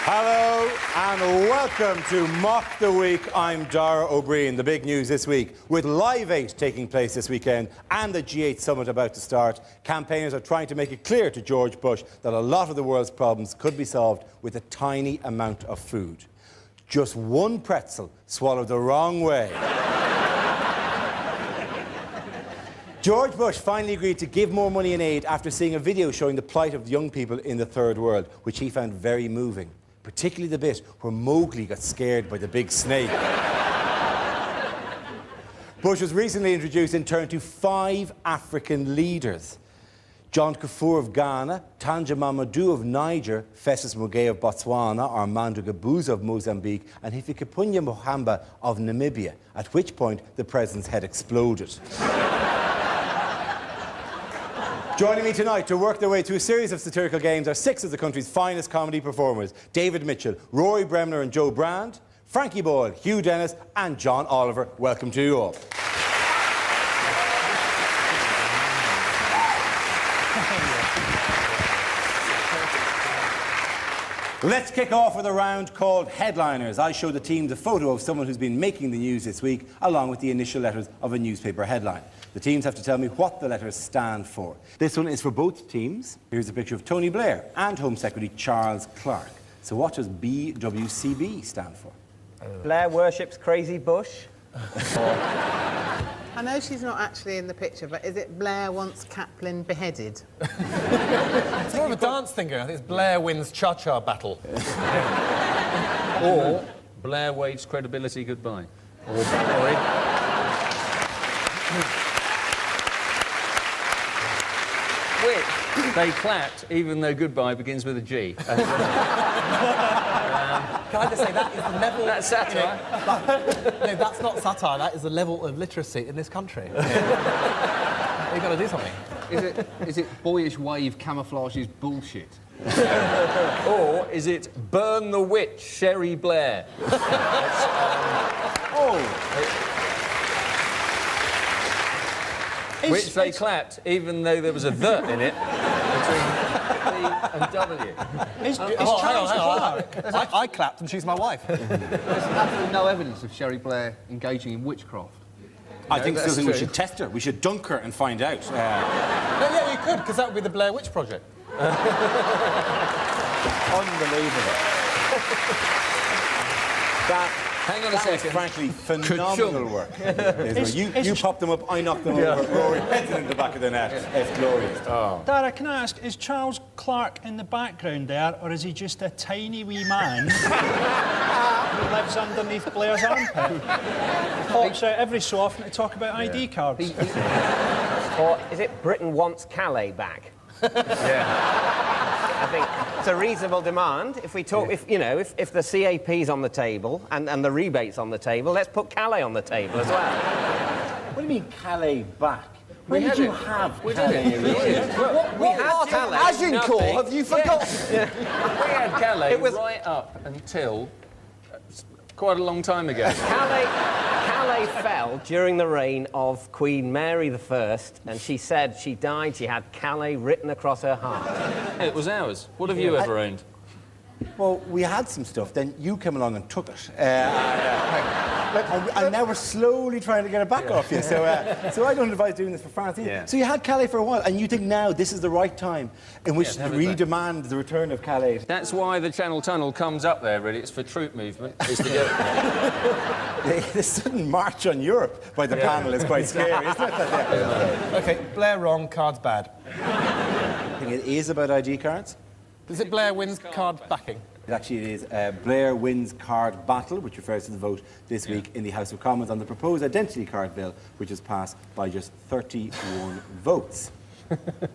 Hello and welcome to Mock the Week. I'm Dara O'Brien. The big news this week, with Live 8 taking place this weekend and the G8 summit about to start, campaigners are trying to make it clear to George Bush that a lot of the world's problems could be solved with a tiny amount of food. Just one pretzel swallowed the wrong way. George Bush finally agreed to give more money in aid after seeing a video showing the plight of young people in the third world, which he found very moving. Particularly the bit where Mowgli got scared by the big snake. Bush was recently introduced in turn to 5 African leaders. John Kafur of Ghana, Tanja Mamadou of Niger, Festus Mogae of Botswana, Armando Guebuza of Mozambique, and Hifikepunye Pohamba of Namibia, at which point the president's head exploded. Joining me tonight to work their way through a series of satirical games are 6 of the country's finest comedy performers: David Mitchell, Rory Bremner and Joe Brand, Frankie Boyle, Hugh Dennis and John Oliver. Welcome to you all. Let's kick off with a round called Headliners. I show the team the photo of someone who's been making the news this week, along with the initial letters of a newspaper headline. The teams have to tell me what the letters stand for. This one is for both teams. Here's a picture of Tony Blair and Home Secretary Charles Clarke. So what does BWCB stand for? Blair worships Crazy Bush. I know she's not actually in the picture, but is it Blair wants Kaplan beheaded? It's more of a dance thing going. I think it's Blair wins cha-cha battle. Or Blair waves credibility goodbye. Or Which they clapped, even though goodbye begins with a G. Can I just say that is the level... That's satire. No, that's not satire. That is the level of literacy in this country. You've got to do something. Is it boyish wave camouflages bullshit? Or is it burn the witch, Sherry Blair? Which they clapped, even though there was a "the" in it between B and W. Hang on. I clapped and she's my wife. There's absolutely no evidence of Sherry Blair engaging in witchcraft. I think we should test her. We should dunk her and find out. Yeah, you could, because that would be the Blair Witch Project. Unbelievable. Hang on a second. Frankly, phenomenal work. You pop them up, I knock them over. Rory heads it in the back of the net. It's glorious. Dara, can I ask, is Charles Clarke in the background there, or is he just a tiny wee man who lives underneath Blair's armpit? Pops out every so often to talk about ID cards. Or is it Britain wants Calais back? I think it's a reasonable demand. If we talk, if the CAP's on the table and the rebates on the table, let's put Calais on the table as well. What do you mean Calais back? When did you have Calais? We had Calais. Agincourt, have you forgotten? We had Calais right up until quite a long time ago. Calais fell during the reign of Queen Mary I, and she said she died, she had Calais written across her heart. It was ours. What have you ever owned? Well, we had some stuff, then you came along and took it. And now we're slowly trying to get it back off you. So I don't advise doing this for France either. Yeah. So you had Calais for a while, and you think now this is the right time in which to redemand the return of Calais. That's why the Channel Tunnel comes up there, really. It's for troop movement. It's to get... The sudden march on Europe by the panel is quite scary, isn't it? OK, Blair wrong, cards bad. I think it is about ID cards. Is it Blair wins card backing? Actually, it is Blair wins card battle, which refers to the vote this week in the House of Commons on the proposed identity card bill, which was passed by just 31 votes.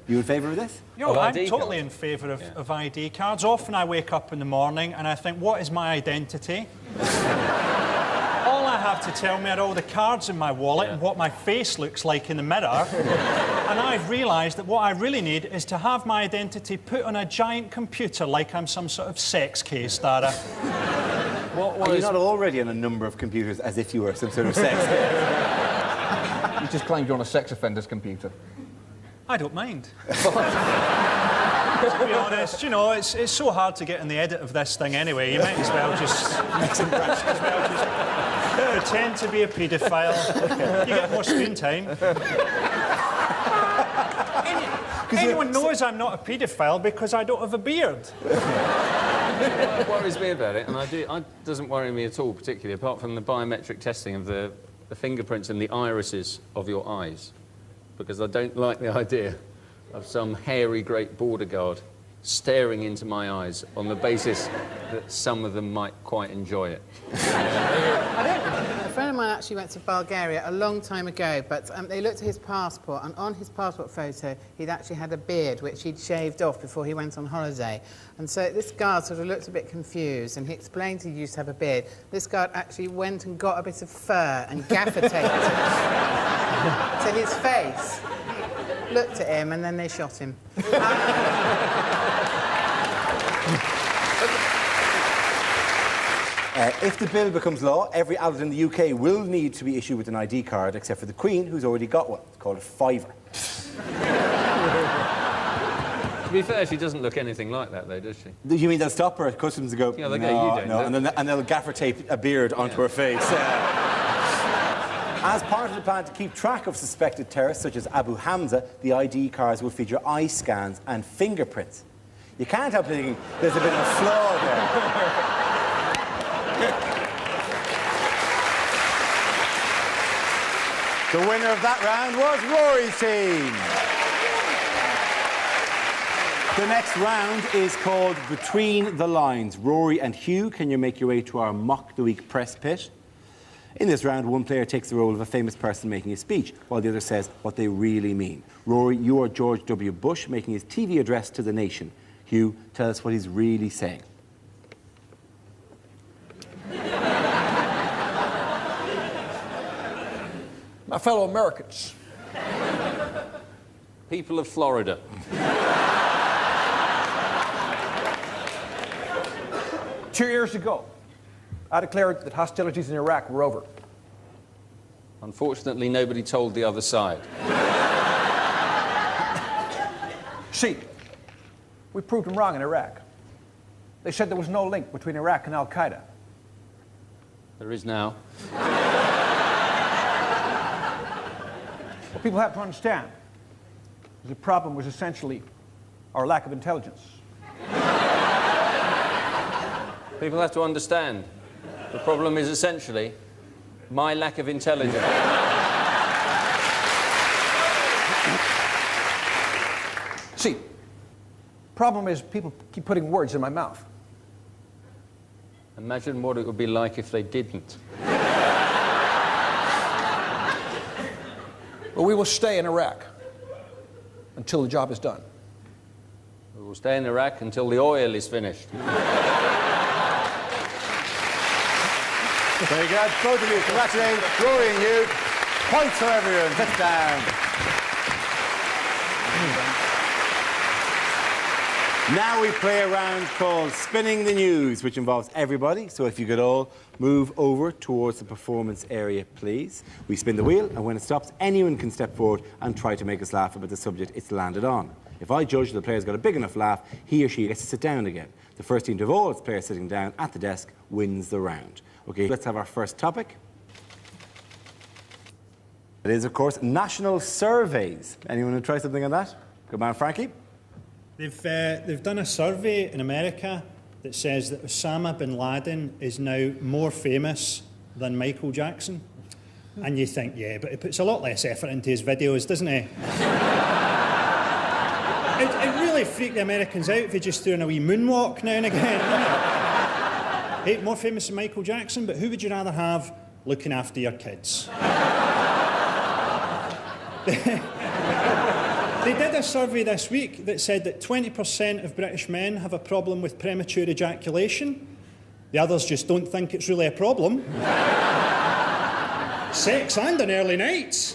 You in favour of this? You know, Of I'm ID totally cards? in favour of ID cards. Often I wake up in the morning and I think, what is my identity? All I have to tell me are all the cards in my wallet and what my face looks like in the mirror. And I've realised that what I really need is to have my identity put on a giant computer like I'm some sort of sex case, Dara. Are you not already on a number of computers as if you were some sort of sex case? You just claimed you're on a sex offender's computer. I don't mind. To be honest, you know, it's so hard to get in the edit of this thing anyway. You might as well just pretend to be a paedophile. You get more screen time. Anyone knows I'm not a paedophile because I don't have a beard. What worries me about it, and it doesn't worry me at all particularly, apart from the biometric testing of the fingerprints and the irises of your eyes, because I don't like the idea of some hairy great border guard staring into my eyes on the basis that some of them might quite enjoy it. A friend of mine actually went to Bulgaria a long time ago, but they looked at his passport, and on his passport photo, he'd actually had a beard, which he'd shaved off before he went on holiday. And so this guard sort of looked a bit confused, and he explained he used to have a beard. This guard actually went and got a bit of fur and gaffer taped it to his face. Looked at him, and then they shot him. If the bill becomes law, every adult in the UK will need to be issued with an ID card, except for the Queen, who's already got one. It's called a fiver. To be fair, she doesn't look anything like that, though, does she? You mean they'll stop her at customs and go, Yeah, they'll no, go, you don't. no, and they'll gaffer tape a beard onto her face. As part of the plan to keep track of suspected terrorists such as Abu Hamza, the ID cards will feature eye scans and fingerprints. You can't help thinking there's a bit of a flaw there. The winner of that round was Rory's team. The next round is called Between the Lines. Rory and Hugh, can you make your way to our Mock the Week press pit? In this round, one player takes the role of a famous person making a speech, while the other says what they really mean. Rory, you are George W. Bush making his TV address to the nation. Hugh, tell us what he's really saying. My fellow Americans. People of Florida. 2 years ago, I declared that hostilities in Iraq were over. Unfortunately, nobody told the other side. See, we proved them wrong in Iraq. They said there was no link between Iraq and Al-Qaeda. There is now. What people have to understand is the problem was essentially our lack of intelligence. People have to understand the problem is essentially my lack of intelligence. See, problem is people keep putting words in my mouth. Imagine what it would be like if they didn't. But we will stay in Iraq until the job is done. We will stay in Iraq until the oil is finished. Very good. Both of you, congratulations. Rory and Hugh. Points for everyone. Sit down. Now we play a round called Spinning the News, which involves everybody. So if you could all move over towards the performance area, please. We spin the wheel, and when it stops, anyone can step forward and try to make us laugh about the subject it's landed on. If I judge the player's got a big enough laugh, he or she gets to sit down again. The first team to have all its players sitting down at the desk wins the round. OK, let's have our first topic. It is, of course, national surveys. Anyone want to try something on that? Good man, Frankie. They've done a survey in America that says that Osama bin Laden is now more famous than Michael Jackson. And you think, yeah, but he puts a lot less effort into his videos, doesn't he? It really freaked the Americans out if he just threw in a wee moonwalk now and again, wouldn't it? Hey, more famous than Michael Jackson, but who would you rather have looking after your kids? They did a survey this week that said that 20% of British men have a problem with premature ejaculation. The others just don't think it's really a problem. Sex and on early nights.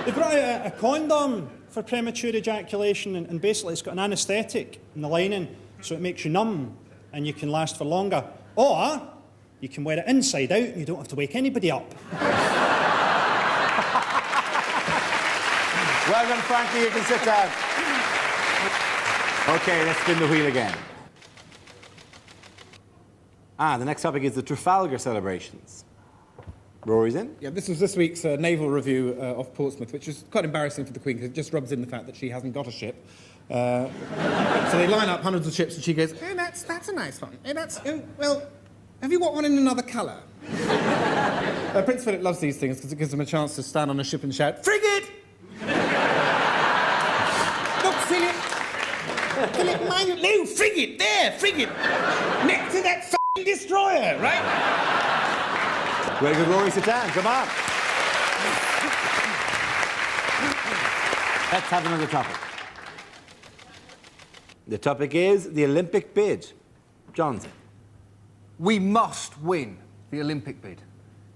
They brought out a condom for premature ejaculation, and basically it's got an anaesthetic in the lining, so it makes you numb and you can last for longer. Or you can wear it inside out and you don't have to wake anybody up. Well done, Frankie. You can sit down. OK, let's spin the wheel again. The next topic is the Trafalgar celebrations. Rory's in. Yeah, this was this week's naval review of Portsmouth, which is quite embarrassing for the Queen because it just rubs in the fact that she hasn't got a ship. So they line up hundreds of ships and she goes, "Oh, that's a nice one. Well, have you got one in another colour?" Prince Philip loves these things because it gives him a chance to stand on a ship and shout, "Frigate!" Look, Philip, mind you, no, frigate, there, frigate, next to that f***ing destroyer, right? Very good, Rory, sit down, come on. Let's have another topic. The topic is the Olympic bid. John's in. We must win the Olympic bid.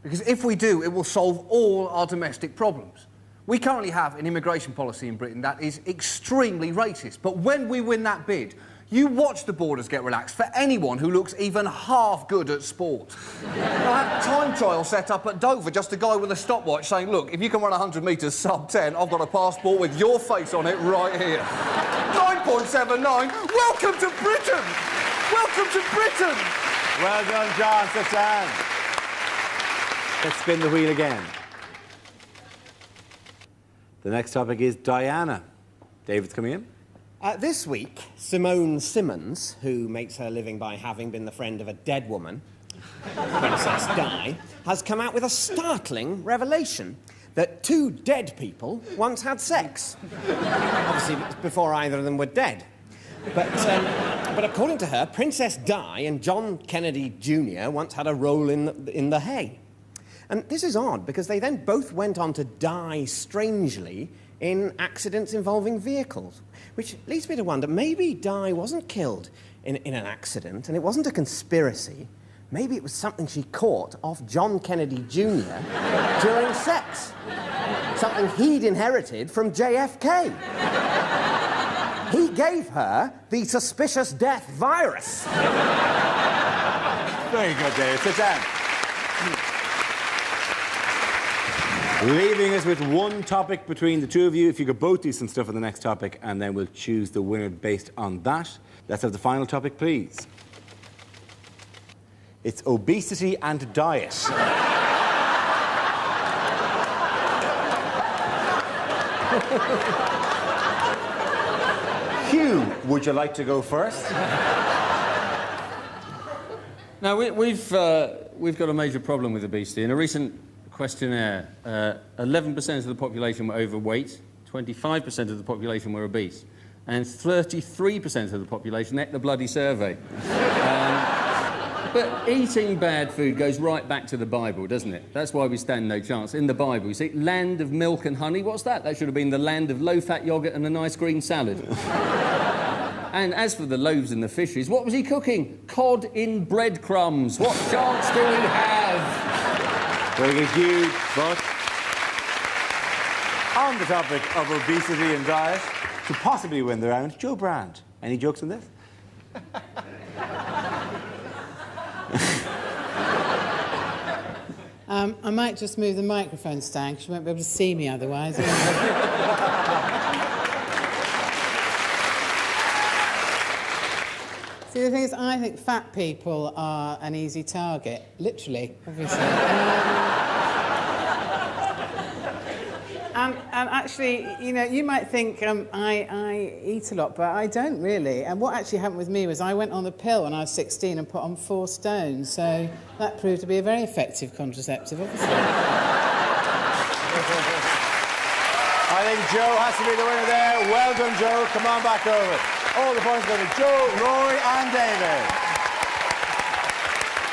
Because if we do, it will solve all our domestic problems. We currently have an immigration policy in Britain that is extremely racist. But when we win that bid, you watch the borders get relaxed for anyone who looks even half good at sport. They'll have time trials set up at Dover, just a guy with a stopwatch saying, "Look, if you can run 100 metres sub-10, I've got a passport with your face on it right here." 9.79, welcome to Britain! Welcome to Britain! Well done, John, sit down. Let's spin the wheel again. The next topic is Diana. David's coming in. This week, Simone Simmons, who makes her living by having been the friend of a dead woman, Princess Di, has come out with a startling revelation that two dead people once had sex. Obviously, before either of them were dead. But according to her, Princess Di and John Kennedy Jr. once had a roll in the hay. And this is odd, because they then both went on to die strangely in accidents involving vehicles, which leads me to wonder, maybe Di wasn't killed in an accident, and it wasn't a conspiracy. Maybe it was something she caught off John Kennedy Jr. during sex. Something he'd inherited from JFK. He gave her the suspicious death virus. Very good, David. Sit down. Leaving us with one topic between the two of you. If you could both do some stuff on the next topic, and then we'll choose the winner based on that. Let's have the final topic, please. It's obesity and diet. Hugh, would you like to go first? Now, we've got a major problem with obesity. In a recent questionnaire, 11% of the population were overweight, 25% of the population were obese, and 33% of the population ate the bloody survey. But eating bad food goes right back to the Bible, doesn't it? That's why we stand no chance. In the Bible, you see, land of milk and honey, what's that? That should have been the land of low-fat yoghurt and a nice green salad. And as for the loaves and the fishes, what was he cooking? Cod in breadcrumbs. What chance do we have? Very good, Hugh. But on the topic of obesity and diet, to possibly win the round, Joe Brand. Any jokes on this? I might just move the microphone stand because you won't be able to see me otherwise. See, the thing is, I think fat people are an easy target. Literally, obviously. And actually, you know, you might think I eat a lot, but I don't really. And what actually happened with me was I went on the pill when I was 16 and put on 4 stones. So that proved to be a very effective contraceptive, obviously. I think Joe has to be the winner there. Well done, Joe. Come on back over. All the points go to Joe, Rory and David.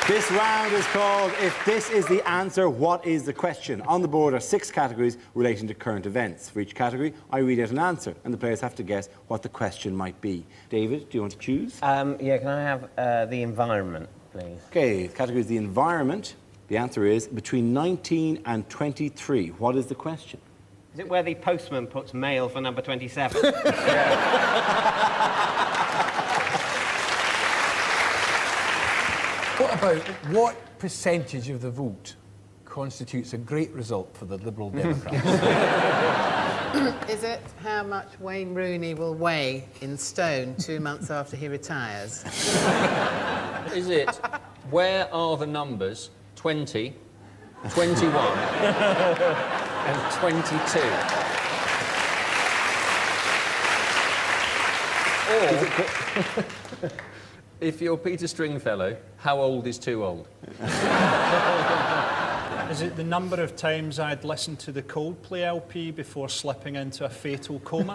This round is called If This Is the Answer, What Is the Question? On the board are 6 categories relating to current events. For each category, I read out an answer, and the players have to guess what the question might be. David, do you want to choose? Yeah, can I have the environment, please? OK, the category is the environment. The answer is between 19 and 23. What is the question? Is it where the postman puts mail for number 27? What percentage of the vote constitutes a great result for the Liberal Democrats? Is it how much Wayne Rooney will weigh in stone 2 months after he retires? Is it where are the numbers 20, 21 and 22? Or, if you're Peter Stringfellow, how old is too old? Is it the number of times I'd listened to the Coldplay LP before slipping into a fatal coma?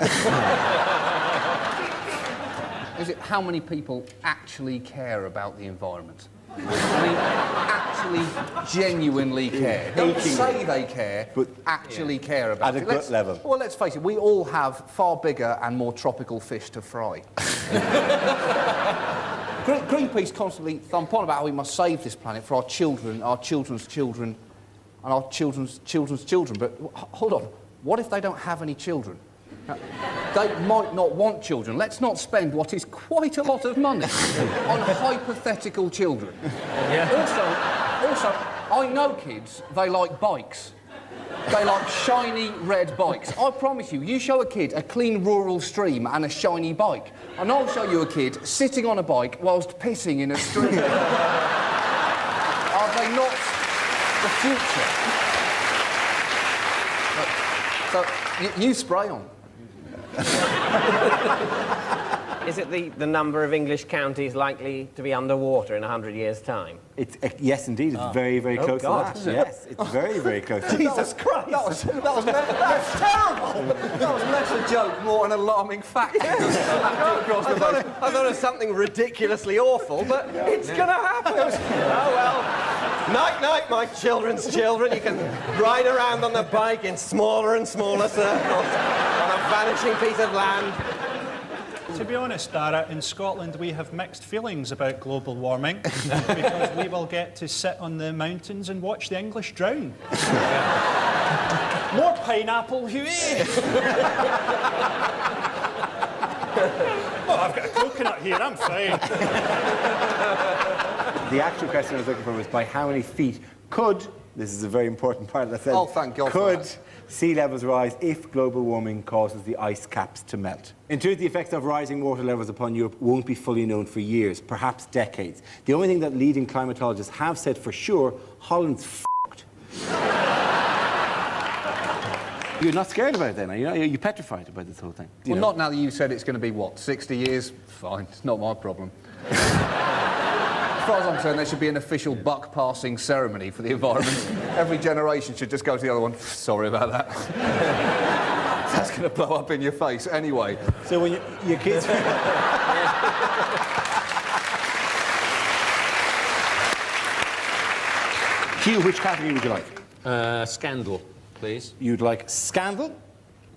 Is it how many people actually care about the environment? I mean, actually, genuinely care. Don't say they care, but actually care about it. At a gut level. Well, let's face it, we all have far bigger and more tropical fish to fry. Greenpeace constantly thump on about how we must save this planet for our children, our children's children, and our children's children's children. But hold on, what if they don't have any children? Now, they might not want children. Let's not spend what is quite a lot of money on hypothetical children. Yeah. Also, I know kids, they like bikes. They like shiny red bikes. I promise you, you show a kid a clean rural stream and a shiny bike, and I'll show you a kid sitting on a bike whilst pissing in a stream. Are they not the future? So, you spray on. Is it the number of English counties likely to be underwater in 100 years' time? Yes, indeed. It's very, very close to that. Yes, it's very, very close to that. Jesus Christ! That's terrible! That was less a joke, more an alarming fact. I thought it was something ridiculously awful, but it's gonna happen. Oh, well. Night-night, my children's children. You can ride around on the bike in smaller and smaller circles on a vanishing piece of land. To be honest, Dara, in Scotland we have mixed feelings about global warming because we will get to sit on the mountains and watch the English drown. More pineapple, Huey! Oh, I've got a coconut here, I'm fine. The actual question I was looking for was by how many feet could, this is a very important part of the sentence, thank God for could that. sea levels rise if global warming causes the ice caps to melt? In truth, the effects of rising water levels upon Europe won't be fully known for years, perhaps decades. The only thing that leading climatologists have said for sure, Holland's f***ed. You're not scared about it then, are you? Are you petrified about this whole thing? Well, not now that you said it's going to be, what, 60 years? Fine, it's not my problem. As far as I'm concerned, there should be an official buck-passing ceremony for the environment. Every generation should just go to the other one. Sorry about that. That's going to blow up in your face anyway. So when your kids... Hugh, which category would you like? Scandal, please. You'd like scandal?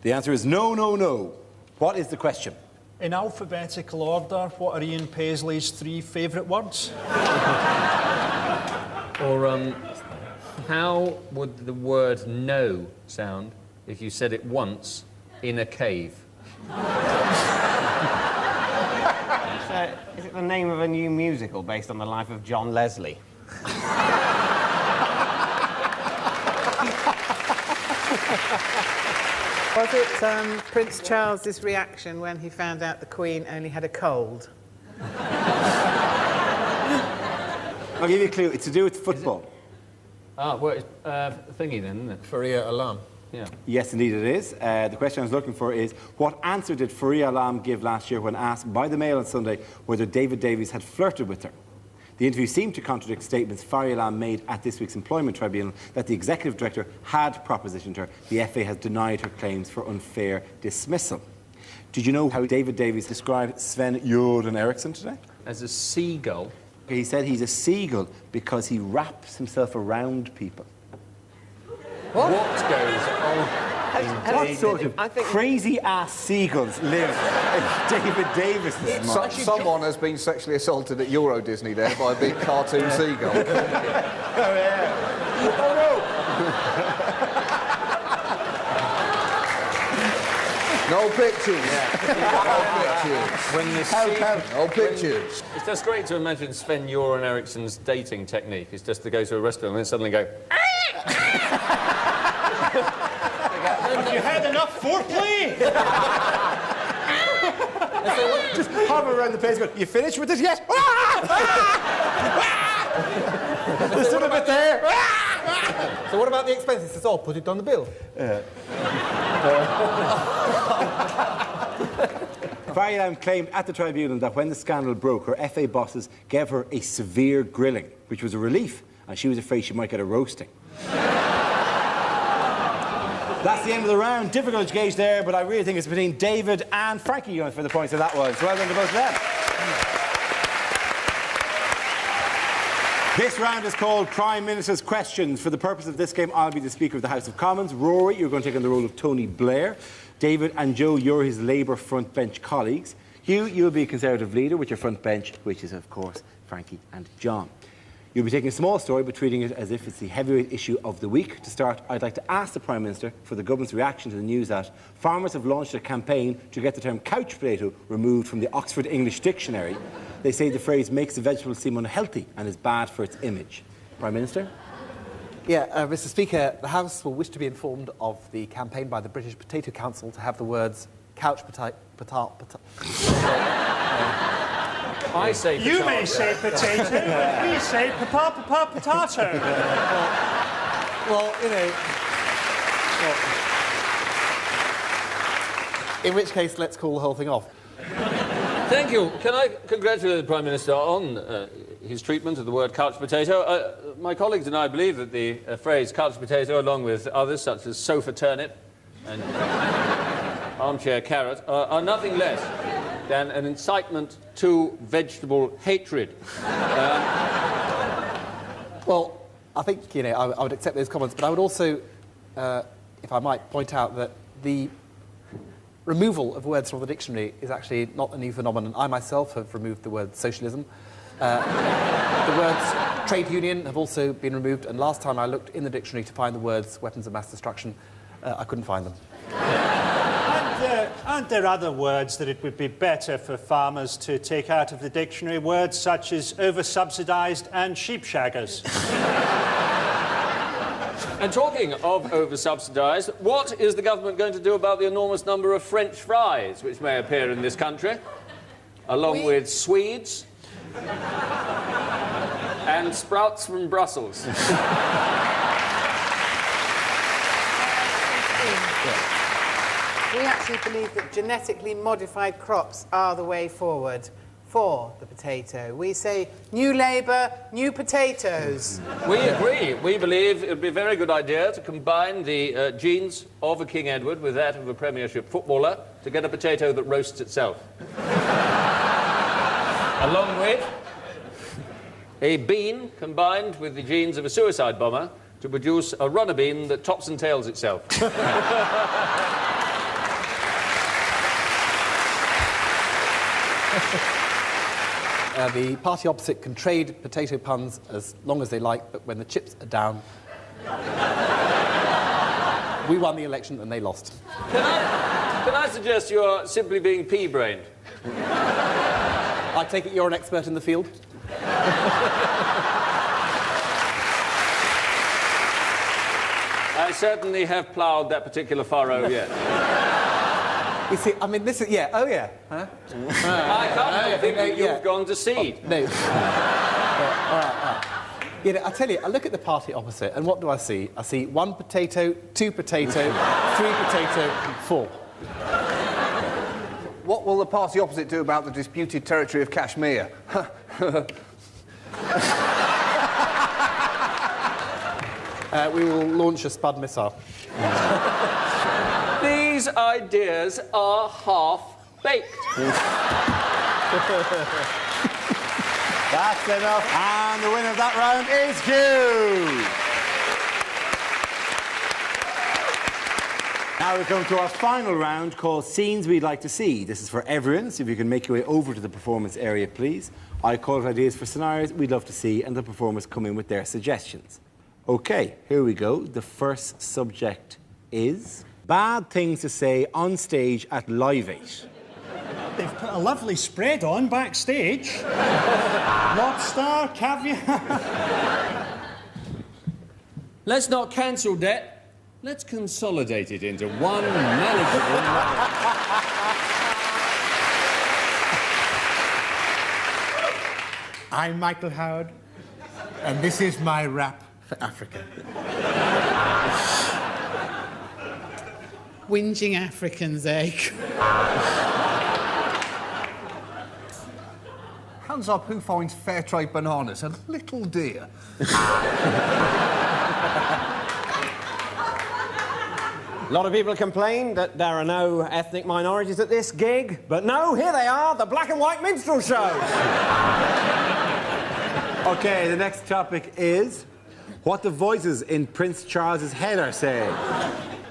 The answer is no, no, no. What is the question? In alphabetical order, what are Ian Paisley's 3 favourite words? Or, how would the word no sound if you said it once in a cave? Is it the name of a new musical based on the life of John Leslie? Was it Prince Charles's reaction when he found out the Queen only had a cold? I'll give you a clue. It's to do with football. Ah, well, it's thingy then, isn't it? Faria Alam. Yeah. Yes, indeed it is. The question I was looking for is, what answer did Faria Alam give last year when asked by the Mail on Sunday whether David Davies had flirted with her? The interview seemed to contradict statements Faria Alam made at this week's employment tribunal that the executive director had propositioned her. The FA has denied her claims for unfair dismissal. Did you know how David Davies described Sven Göran Eriksson today? As a seagull he said he's a seagull because he wraps himself around people. What goes on? What sort of crazy-ass seagulls live in David Davis's mind? Someone has been sexually assaulted at Euro Disney there by a big cartoon seagull. Oh, yeah. Oh, No pictures. When the No pictures. It's just great to imagine Sven-Göran Eriksson's dating technique. It's just to go to a restaurant and then suddenly go... Have you had enough foreplay? just hover around the place going, you finished with this yet? There's still a bit there. So what about the expenses? It's all put it on the bill. Barry Lamb claimed at the tribunal that when the scandal broke, her FA bosses gave her a severe grilling, which was a relief, and she was afraid she might get a roasting. That's the end of the round. Difficult to gauge there, but I really think it's between David and Frankie going for the points of that one. So well done to both of them. This round is called Prime Minister's Questions. For the purpose of this game, I'll be the Speaker of the House of Commons. Rory, you're going to take on the role of Tony Blair. David and Joe, you're his Labour front bench colleagues. Hugh, you'll be a Conservative leader with your front bench, which is, of course, Frankie and John. You'll be taking a small story but treating it as if it's the heavyweight issue of the week. To start, I'd like to ask the Prime Minister for the government's reaction to the news that farmers have launched a campaign to get the term couch potato removed from the Oxford English Dictionary. They say the phrase makes the vegetable seem unhealthy and is bad for its image. Prime Minister? Yeah, Mr. Speaker, the House will wish to be informed of the campaign by the British Potato Council to have the words couch potato... I say potato. You may say potato, we say potato. Well, you know... in which case, let's call the whole thing off. Thank you. Can I congratulate the Prime Minister on his treatment of the word couch potato? My colleagues and I believe that the phrase couch potato, along with others such as sofa turnip and armchair carrot, are nothing less than an incitement to vegetable hatred. Well, I think, you know, I would accept those comments, but I would also, if I might, point out that the removal of words from the dictionary is actually not a new phenomenon. I myself have removed the word socialism. The words trade union have also been removed, and last time I looked in the dictionary to find the words weapons of mass destruction, I couldn't find them. Aren't there other words that it would be better for farmers to take out of the dictionary? Words such as over-subsidised and sheep-shaggers. And talking of over-subsidised, what is the government going to do about the enormous number of French fries which may appear in this country, along with Swedes and sprouts from Brussels? We actually believe that genetically modified crops are the way forward for the potato. We say, new Labour, new potatoes. We agree. We believe it would be a very good idea to combine the genes of a King Edward with that of a Premiership footballer to get a potato that roasts itself. Along with a bean combined with the genes of a suicide bomber to produce a runner bean that tops and tails itself. The party opposite can trade potato puns as long as they like, but when the chips are down, we won the election and they lost. Can I suggest you are simply being pea-brained? I take it you're an expert in the field? I certainly have ploughed that particular furrow yet. You see, I mean, this is... Yeah, oh, yeah. Huh? I can't think that you've gone to seed. No. All right. You know, I tell you, I look at the party opposite, and what do I see? I see 1 potato, 2 potato, 3 potato, 4. What will the party opposite do about the disputed territory of Kashmir? We will launch a Spud missile. These ideas are half-baked. That's enough. And the winner of that round is Hugh. Now we come to our final round called Scenes We'd Like to See. This is for everyone, so if you can make your way over to the performance area, please. I call it ideas for scenarios we'd love to see, and the performers come in with their suggestions. OK, here we go. The first subject is bad things to say on stage at Live 8. They've put a lovely spread on backstage. Lobster, caviar. Let's not cancel that. Let's consolidate it into one manageable... I'm Michael Howard, and this is my rap for Africa. Whinging Africans, eh? Hands up who finds fair trade bananas a little dear. A lot of people complain that there are no ethnic minorities at this gig, but no, here they are, the black and white minstrel shows. OK, the next topic is what the voices in Prince Charles's head are saying.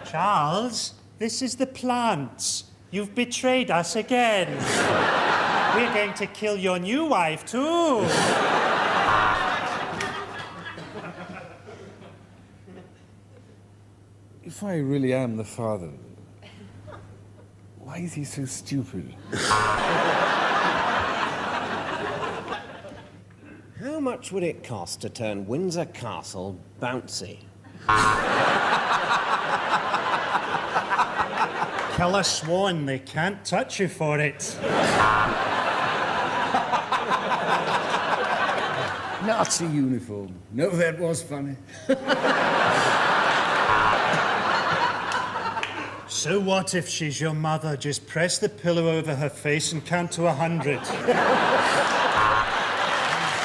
Charles, this is the plants. You've betrayed us again. We're going to kill your new wife, too. If I really am the father, why is he so stupid? How much would it cost to turn Windsor Castle bouncy? Kill a swan, they can't touch you for it. Nazi uniform. No, that was funny. So what if she's your mother? Just press the pillow over her face and count to 100.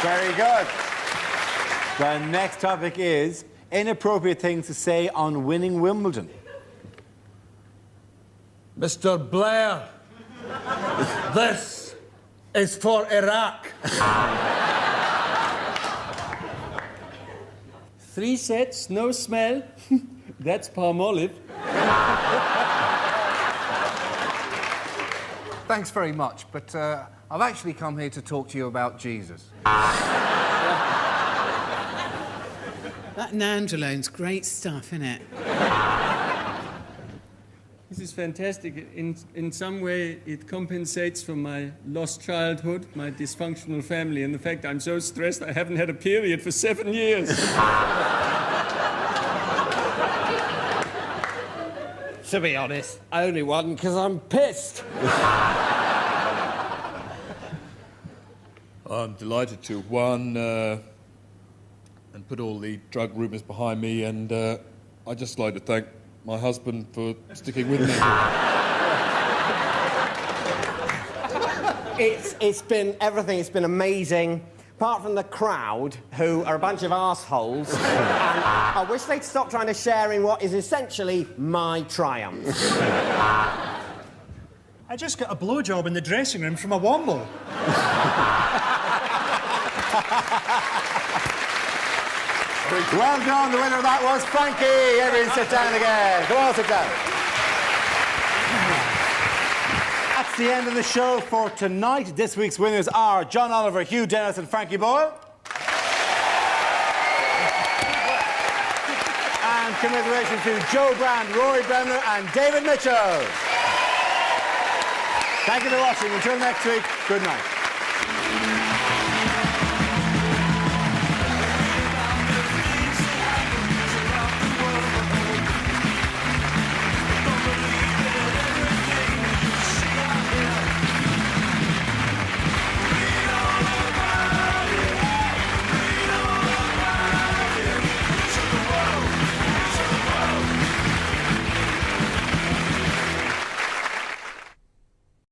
Very good. The next topic is inappropriate things to say on winning Wimbledon. Mr. Blair, this is for Iraq. 3 sets, no smell. That's Palmolive. Thanks very much, but I've actually come here to talk to you about Jesus. That Nandrolone's great stuff, isn't it? This is fantastic. In some way, it compensates for my lost childhood, my dysfunctional family, and the fact I'm so stressed I haven't had a period for 7 years. To be honest, I only won because I'm pissed. I'm delighted to have won and put all the drug rumours behind me, and I'd just like to thank my husband for sticking with me. It's been everything. It's been amazing. Apart from the crowd, who are a bunch of arseholes, and I wish they'd stop trying to share in what is essentially my triumph. I just got a blowjob in the dressing room from a womble. Well done. The winner of that was Frankie. Everyone sit down again. Come on, sit down. That's the end of the show for tonight. This week's winners are John Oliver, Hugh Dennis and Frankie Boyle. And commiserations to Joe Brand, Rory Bremner and David Mitchell. Thank you for watching. Until next week, good night.